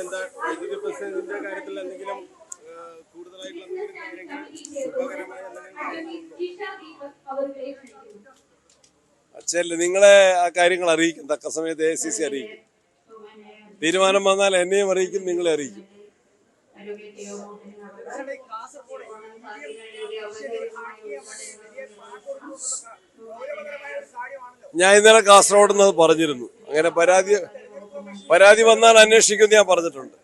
എന്താ വൈദ്യുതി പ്രസിഡന്റിന്റെ കാര്യത്തിൽ എന്തെങ്കിലും കൂടുതലായിട്ടുള്ള അച്ഛല്ല നിങ്ങളെ ആ കാര്യങ്ങൾ അറിയിക്കും, തക്ക സമയത്ത് AICC അറിയിക്കും. തീരുമാനം വന്നാൽ എന്നെയും അറിയിക്കും, നിങ്ങളെ അറിയിക്കും. ഞാൻ ഇന്നലെ കാസർഗോഡ് നിന്ന് പറഞ്ഞിരുന്നു. അങ്ങനെ പരാതി വന്നാൽ അന്വേഷിക്കുമെന്ന് ഞാൻ പറഞ്ഞിട്ടുണ്ട്.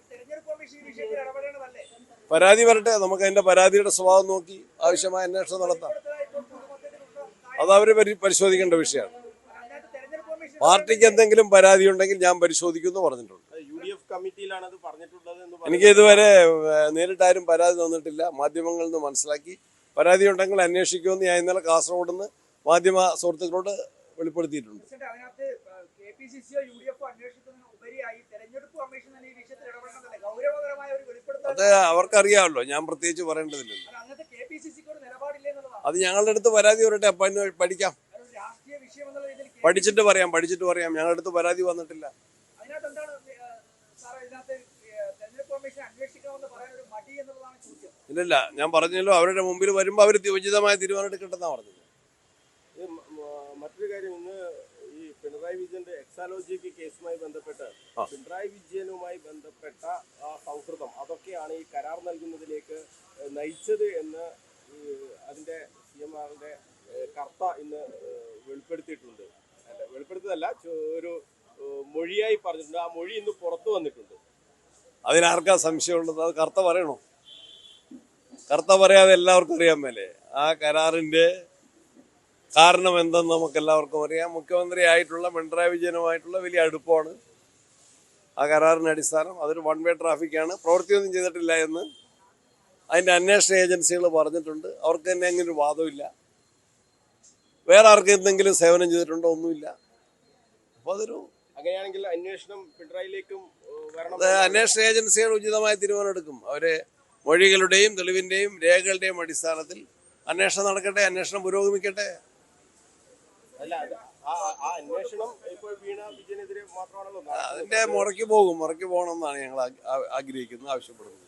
പരാതി വരട്ടെ, നമുക്ക് അതിന്റെ പരാതിയുടെ സ്വഭാവം നോക്കി ആവശ്യമായ അന്വേഷണം നടത്താം. അത് അവര് പരിശോധിക്കേണ്ട വിഷയമാണ്. പാർട്ടിക്ക് എന്തെങ്കിലും പരാതി ഉണ്ടെങ്കിൽ ഞാൻ പരിശോധിക്കുമെന്ന് പറഞ്ഞിട്ടുണ്ട്. എനിക്ക് ഇതുവരെ നേരിട്ടാരും പരാതി തന്നിട്ടില്ല. മാധ്യമങ്ങളിൽ നിന്ന് മനസ്സിലാക്കി പരാതി ഉണ്ടെങ്കിൽ അന്വേഷിക്കുമെന്ന് ഞാൻ ഇന്നലെ കാസർഗോഡ് നിന്ന് മാധ്യമ സുഹൃത്തുക്കളോട് വെളിപ്പെടുത്തിയിട്ടുണ്ട്. അത് അവർക്കറിയാമല്ലോ, ഞാൻ പ്രത്യേകിച്ച് പറയേണ്ടതില്ലല്ലോ. അത് ഞങ്ങളുടെ അടുത്ത് പരാതി വരട്ടെ, അപ്പം പഠിക്കാം, പഠിച്ചിട്ട് പറയാം. ഞങ്ങളുടെ അടുത്ത് പരാതി വന്നിട്ടില്ല. ഇല്ല, ഞാൻ പറഞ്ഞല്ലോ, അവരുടെ മുമ്പിൽ വരുമ്പോൾ അവർ ഉചിതമായ തീരുമാനം എടുക്കട്ടെന്നാ പറഞ്ഞത്. മറ്റൊരു കാര്യം, ഇന്ന് ഈ പിണറായി വിജയന്റെ എക്സാലോജിക്ക് കേസുമായി ബന്ധപ്പെട്ട് പിണറായി വിജയനുമായി ബന്ധപ്പെട്ട സൗഹൃദം അതൊക്കെയാണ് ഈ കരാർ നൽകുന്നതിലേക്ക് നയിച്ചത് എന്ന് അതിന്റെ CMRന്റെ കർത്ത ഇന്ന് വെളിപ്പെടുത്തിയിട്ടുണ്ട്. വെളിപ്പെടുത്തതല്ല, ഒരു മൊഴിയായി പറഞ്ഞിട്ടുണ്ട്. ആ മൊഴി ഇന്ന് പുറത്തു വന്നിട്ടുണ്ട്. അതിനാർക്കാ സംശയമുള്ളത്? അത് കർത്ത പറയണോ? കർത്ത പറയാതെ എല്ലാവർക്കും അറിയാൻ മേലെ. ആ കരാറിന്റെ കാരണം എന്തെന്ന് നമുക്ക് എല്ലാവർക്കും അറിയാം. മുഖ്യമന്ത്രി ആയിട്ടുള്ള പിണറായി വിജയനുമായിട്ടുള്ള വലിയ അടുപ്പമാണ് ആ കരാറിന്റെ അടിസ്ഥാനം. അതൊരു വൺ വേ ട്രാഫിക്കാണ്, പ്രവൃത്തിയൊന്നും ചെയ്തിട്ടില്ല എന്ന് അതിന്റെ അന്വേഷണ ഏജൻസികൾ പറഞ്ഞിട്ടുണ്ട്. അവർക്ക് തന്നെ അങ്ങനെ ഒരു വാദമില്ല. വേറെ ആർക്ക് എന്തെങ്കിലും സേവനം ചെയ്തിട്ടുണ്ടോ? ഒന്നുമില്ല. അപ്പൊ അതൊരു അങ്ങനെയാണെങ്കിൽ അന്വേഷണം പിണറായിലേക്കും അന്വേഷണ ഏജൻസികൾ ഉചിതമായ തീരുമാനം എടുക്കും. അവരെ മൊഴികളുടെയും തെളിവിന്റെയും രേഖകളുടെയും അടിസ്ഥാനത്തിൽ അന്വേഷണം നടക്കട്ടെ, അന്വേഷണം പുരോഗമിക്കട്ടെ. അതിന്റെ മുറയ്ക്ക് പോകണമെന്നാണ് ഞങ്ങൾ ആഗ്രഹിക്കുന്നത്, ആവശ്യപ്പെടുന്നത്.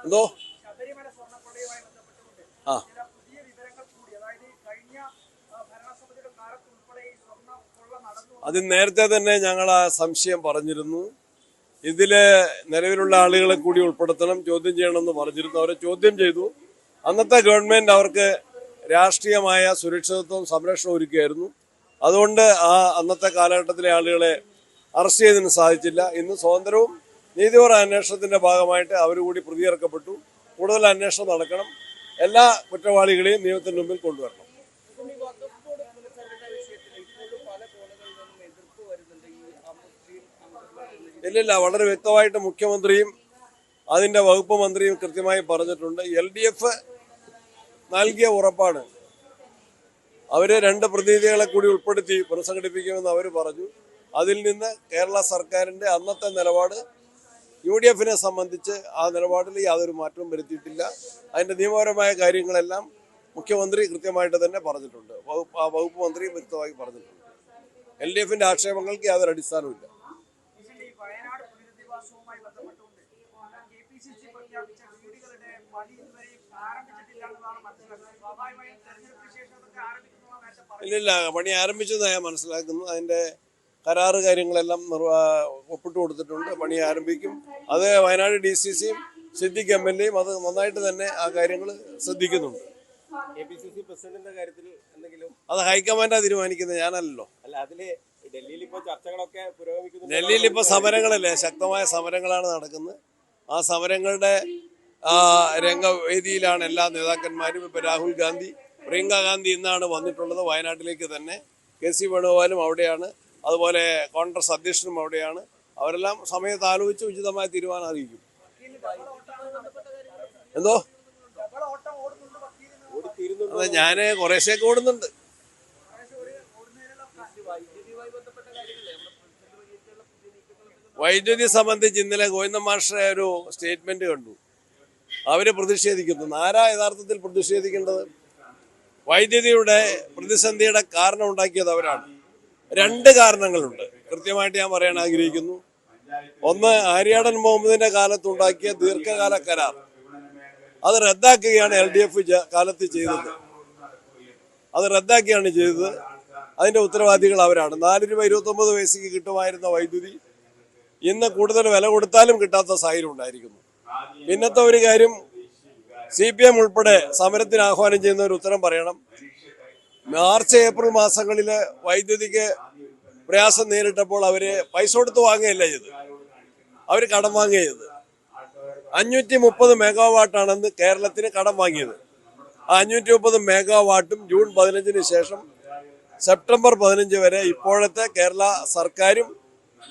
എന്തോ അത് നേരത്തെ തന്നെ ഞങ്ങൾ ആ സംശയം പറഞ്ഞിരുന്നു. ഇതില് നിലവിലുള്ള ആളുകളെ കൂടി ഉൾപ്പെടുത്തണം, ചോദ്യം ചെയ്യണമെന്ന് പറഞ്ഞിരുന്നു. അവരെ ചോദ്യം ചെയ്തു. അന്നത്തെ ഗവൺമെന്റ് അവർക്ക് രാഷ്ട്രീയമായ സുരക്ഷിതത്വം സംരക്ഷണം ഒരുക്കുകയായിരുന്നു. അതുകൊണ്ട് അന്നത്തെ കാലഘട്ടത്തിലെ ആളുകളെ അറസ്റ്റ് ചെയ്തതിന് സാധിച്ചില്ല. ഇന്ന് സ്വതന്ത്രവും നീതിപൂർവ്വ അന്വേഷണത്തിന്റെ ഭാഗമായിട്ട് അവർ കൂടി പ്രതിയേർക്കപ്പെട്ടു. കൂടുതൽ അന്വേഷണം നടക്കണം. എല്ലാ കുറ്റവാളികളെയും നിയമത്തിന് മുമ്പിൽ കൊണ്ടുവരണം. ഇല്ലില്ല, വളരെ വ്യക്തമായിട്ട് മുഖ്യമന്ത്രിയും അതിന്റെ വകുപ്പ് മന്ത്രിയും കൃത്യമായി പറഞ്ഞിട്ടുണ്ട്. LDF നൽകിയ ഉറപ്പാണ്. അവര് 2 പ്രതിനിധികളെ കൂടി ഉൾപ്പെടുത്തി പുനഃസംഘടിപ്പിക്കുമെന്ന് അവർ പറഞ്ഞു. അതിൽ നിന്ന് കേരള സർക്കാരിന്റെ അന്നത്തെ നിലപാട് UDF-നെ സംബന്ധിച്ച് ആ നിലപാടിൽ യാതൊരു മാറ്റവും വരുത്തിയിട്ടില്ല. അതിന്റെ നിയമപരമായ കാര്യങ്ങളെല്ലാം മുഖ്യമന്ത്രി കൃത്യമായിട്ട് തന്നെ പറഞ്ഞിട്ടുണ്ട്. വകുപ്പ് മന്ത്രി വ്യക്തമായി പറഞ്ഞിട്ടുണ്ട്. LDF-ന്റെ ആക്ഷേപങ്ങൾക്ക് യാതൊരു അടിസ്ഥാനവുമില്ല. ഇല്ലില്ല, പണി ആരംഭിച്ചതാണ് ഞാൻ മനസ്സിലാക്കുന്നത്. അതിന്റെ കരാറ് കാര്യങ്ങളെല്ലാം ഒപ്പിട്ട് കൊടുത്തിട്ടുണ്ട്. പണി ആരംഭിക്കും. അത് വയനാട് DCC-യും സിദ്ദിഖ് MLA-യും അത് നന്നായിട്ട് തന്നെ ആ കാര്യങ്ങൾ ശ്രദ്ധിക്കുന്നുണ്ട്. അത് ഹൈക്കമാൻഡാ തീരുമാനിക്കുന്നത്, ഞാനല്ലോ. ഡൽഹിയിൽ ഇപ്പൊ സമരങ്ങളല്ലേ, ശക്തമായ സമരങ്ങളാണ് നടക്കുന്നത്. ആ സമരങ്ങളുടെ രംഗവേദിയിലാണ് എല്ലാ നേതാക്കന്മാരും. ഇപ്പൊ രാഹുൽ ഗാന്ധി, പ്രിയങ്ക ഗാന്ധി ഇന്നാണ് വന്നിട്ടുള്ളത് വയനാട്ടിലേക്ക് തന്നെ. KC വേണുഗോപാലും അവിടെയാണ്. അതുപോലെ കോൺഗ്രസ് അധ്യക്ഷനും അവിടെയാണ്. അവരെല്ലാം സമയത്ത് ആലോചിച്ച് ഉചിതമായ തീരുമാനം അറിയിക്കും. എന്തോ അതെ, ഞാന് കുറേശ്ശേക്ക് ഓടുന്നുണ്ട്. വൈദ്യുതി സംബന്ധിച്ച് ഇന്നലെ ഗോവിന്ദ മാസ്റ്റർ ഒരു സ്റ്റേറ്റ്മെന്റ് കണ്ടു. അവര് പ്രതിഷേധിക്കുന്നു. ആരാ യഥാർത്ഥത്തിൽ പ്രതിഷേധിക്കേണ്ടത്? വൈദ്യുതിയുടെ പ്രതിസന്ധിയുടെ കാരണം ഉണ്ടാക്കിയത് അവരാണ്. 2 കാരണങ്ങളുണ്ട്, കൃത്യമായിട്ട് ഞാൻ പറയാൻ ആഗ്രഹിക്കുന്നു. ഒന്ന്, ആര്യാടൻ മുഹമ്മദിന്റെ കാലത്തുണ്ടാക്കിയ ദീർഘകാല കരാർ അത് റദ്ദാക്കുകയാണ് LDF കാലത്ത് ചെയ്തത്. അത് റദ്ദാക്കിയാണ് ചെയ്തത്. അതിന്റെ ഉത്തരവാദികൾ അവരാണ്. 4 രൂപ 29 പൈസയ്ക്ക് കിട്ടുമായിരുന്ന വൈദ്യുതി ഇന്ന് കൂടുതൽ വില കൊടുത്താലും കിട്ടാത്ത സാഹചര്യം ഉണ്ടായിരിക്കുന്നു. പിന്നത്തെ ഒരു കാര്യം, CPM ഉൾപ്പെടെ സമരത്തിന് ആഹ്വാനം ചെയ്യുന്ന ഒരു ഉത്തരം പറയണം. മാർച്ച് ഏപ്രിൽ മാസങ്ങളില് വൈദ്യുതിക്ക് പ്രയാസം നേരിട്ടപ്പോൾ അവര് പൈസ കൊടുത്ത് വാങ്ങുകയല്ല ചെയ്ത്, അവർ കടം വാങ്ങുക ചെയ്ത്. 530 മെഗാവാട്ടാണെന്ന് കേരളത്തിന് കടം വാങ്ങിയത്. ആ 530 മെഗാവാട്ടും ജൂൺ 15 ശേഷം സെപ്റ്റംബർ 15 വരെ ഇപ്പോഴത്തെ കേരള സർക്കാരും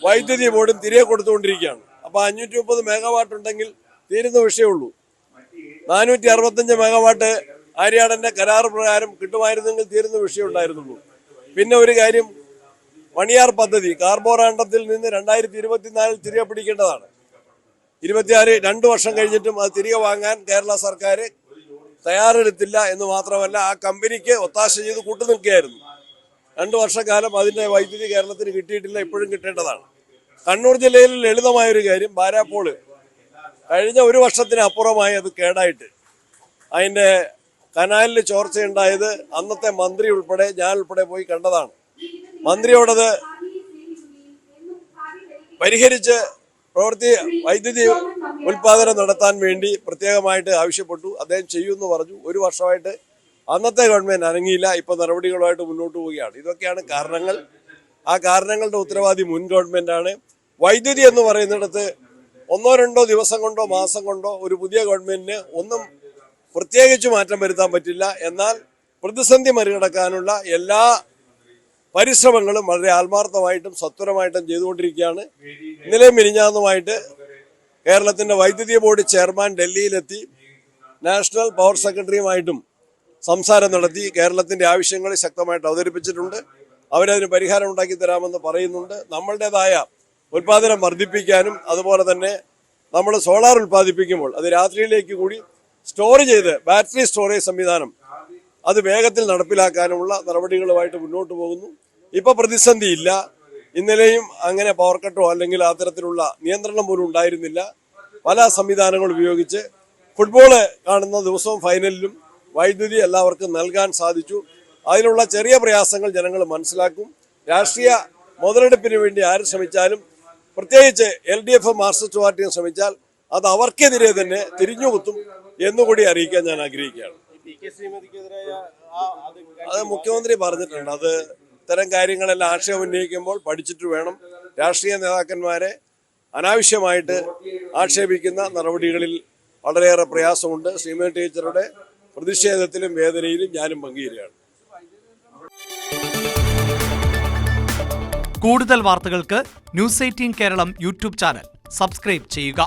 വൈദ്യുതി ബോർഡും തിരികെ കൊടുത്തുകൊണ്ടിരിക്കുകയാണ്. അപ്പൊ 530 മെഗാവാട്ട് ഉണ്ടെങ്കിൽ തീരുന്ന വിഷയമുള്ളൂ. 465 മെഗാവാട്ട് ആര്യാടന്റെ കരാർ പ്രകാരം കിട്ടുമായിരുന്നെങ്കിൽ തീരുന്ന വിഷയം ഉണ്ടായിരുന്നുള്ളൂ. പിന്നെ ഒരു കാര്യം, മണിയാർ പദ്ധതി കാർബോറാണ്ടത്തിൽ നിന്ന് 2024 തിരികെ പിടിക്കേണ്ടതാണ്. 26 2 വർഷം കഴിഞ്ഞിട്ടും അത് തിരികെ വാങ്ങാൻ കേരള സർക്കാർ തയ്യാറെടുത്തില്ല എന്ന് മാത്രമല്ല, ആ കമ്പനിക്ക് ഒത്താശ ചെയ്ത് കൂട്ടുനിൽക്കുകയായിരുന്നു. 2 വർഷക്കാലം അതിന്റെ വൈദ്യുതി കേരളത്തിന് കിട്ടിയിട്ടില്ല, ഇപ്പോഴും കിട്ടേണ്ടതാണ്. കണ്ണൂർ ജില്ലയിൽ ലളിതമായൊരു കാര്യം, ബാരാപ്പോള് കഴിഞ്ഞ 1 വർഷത്തിന് അപ്പുറമായി അത് കേടായിട്ട് അതിന്റെ കനാലിൽ ചോർച്ചയുണ്ടായത് അന്നത്തെ മന്ത്രി ഉൾപ്പെടെ ഞാൻ ഉൾപ്പെടെ പോയി കണ്ടതാണ്. മന്ത്രിയോടത് പരിഹരിച്ച് വൈദ്യുതി ഉൽപാദനം നടത്താൻ വേണ്ടി പ്രത്യേകമായിട്ട് ആവശ്യപ്പെട്ടു. അദ്ദേഹം ചെയ്യുമെന്ന് പറഞ്ഞു. 1 വർഷമായിട്ട് അന്നത്തെ ഗവൺമെന്റ് അനങ്ങിയില്ല. ഇപ്പൊ നടപടികളുമായിട്ട് മുന്നോട്ട് പോവുകയാണ്. ഇതൊക്കെയാണ് കാരണങ്ങൾ. ആ കാരണങ്ങളുടെ ഉത്തരവാദി മുൻ ഗവൺമെന്റാണ്. വൈദ്യുതി എന്ന് പറയുന്നിടത്ത് 1-2 ദിവസം കൊണ്ടോ മാസം കൊണ്ടോ ഒരു പുതിയ ഗവൺമെന്റിന് ഒന്നും പ്രത്യേകിച്ച് മാറ്റം വരുത്താൻ പറ്റില്ല. എന്നാൽ പ്രതിസന്ധി മറികടക്കാനുള്ള എല്ലാ പരിശ്രമങ്ങളും വളരെ ആത്മാർത്ഥമായിട്ടും സത്വരമായിട്ടും ചെയ്തുകൊണ്ടിരിക്കുകയാണ്. ഇന്നലെ മിനിഞ്ഞാന്നുമായിട്ട് കേരളത്തിന്റെ വൈദ്യുതി ബോർഡ് ചെയർമാൻ ഡൽഹിയിലെത്തി നാഷണൽ പവർ സെക്രട്ടറിയുമായിട്ടും സംസാരം നടത്തി കേരളത്തിന്റെ ആവശ്യങ്ങൾ ശക്തമായിട്ട് അവതരിപ്പിച്ചിട്ടുണ്ട്. അവരതിന് പരിഹാരം ഉണ്ടാക്കി തരാമെന്ന് പറയുന്നുണ്ട്. നമ്മളുടേതായ ഉൽപാദനം വർദ്ധിപ്പിക്കാനും അതുപോലെ തന്നെ നമ്മൾ സോളാർ ഉൽപ്പാദിപ്പിക്കുമ്പോൾ അത് രാത്രിയിലേക്ക് കൂടി സ്റ്റോർ ചെയ്ത് ബാറ്ററി സ്റ്റോറേജ് സംവിധാനം അത് വേഗത്തിൽ നടപ്പിലാക്കാനുമുള്ള നടപടികളുമായിട്ട് മുന്നോട്ട് പോകുന്നു. ഇപ്പൊ പ്രതിസന്ധിയില്ല. ഇന്നലെയും അങ്ങനെ പവർ കട്ടോ അല്ലെങ്കിൽ അത്തരത്തിലുള്ള നിയന്ത്രണം പോലും ഉണ്ടായിരുന്നില്ല. പല സംവിധാനങ്ങൾ ഉപയോഗിച്ച് ഫുട്ബോള് കാണുന്ന ദിവസവും ഫൈനലിലും വൈദ്യുതി എല്ലാവർക്കും നൽകാൻ സാധിച്ചു. അതിനുള്ള ചെറിയ പ്രയാസങ്ങൾ ജനങ്ങൾ മനസ്സിലാക്കും. രാഷ്ട്രീയ മുതലെടുപ്പിന് വേണ്ടി ആര് ശ്രമിച്ചാലും, പ്രത്യേകിച്ച് LDF മാർക്സിസ്റ്റ് പാർട്ടിയും ശ്രമിച്ചാൽ അത് അവർക്കെതിരെ തന്നെ തിരിഞ്ഞുകുത്തും എന്നുകൂടി അറിയിക്കാൻ ഞാൻ ആഗ്രഹിക്കുകയാണ്. അത് മുഖ്യമന്ത്രി പറഞ്ഞിട്ടുണ്ട്. അത് ഇത്തരം കാര്യങ്ങളെല്ലാം ആക്ഷേപം ഉന്നയിക്കുമ്പോൾ പഠിച്ചിട്ട് വേണം. രാഷ്ട്രീയ നേതാക്കന്മാരെ അനാവശ്യമായിട്ട് ആക്ഷേപിക്കുന്ന നടപടികളിൽ വളരെയേറെ പ്രയാസമുണ്ട്. ശ്രീമതി ടീച്ചറുടെ പ്രതിഷേധത്തിലും വേദനയിലും ഞാനും പങ്കുചേരുകയാണ്. കൂടുതൽ വാർത്തകൾക്ക് News 18 Keralam YouTube channel subscribe ചെയ്യുക.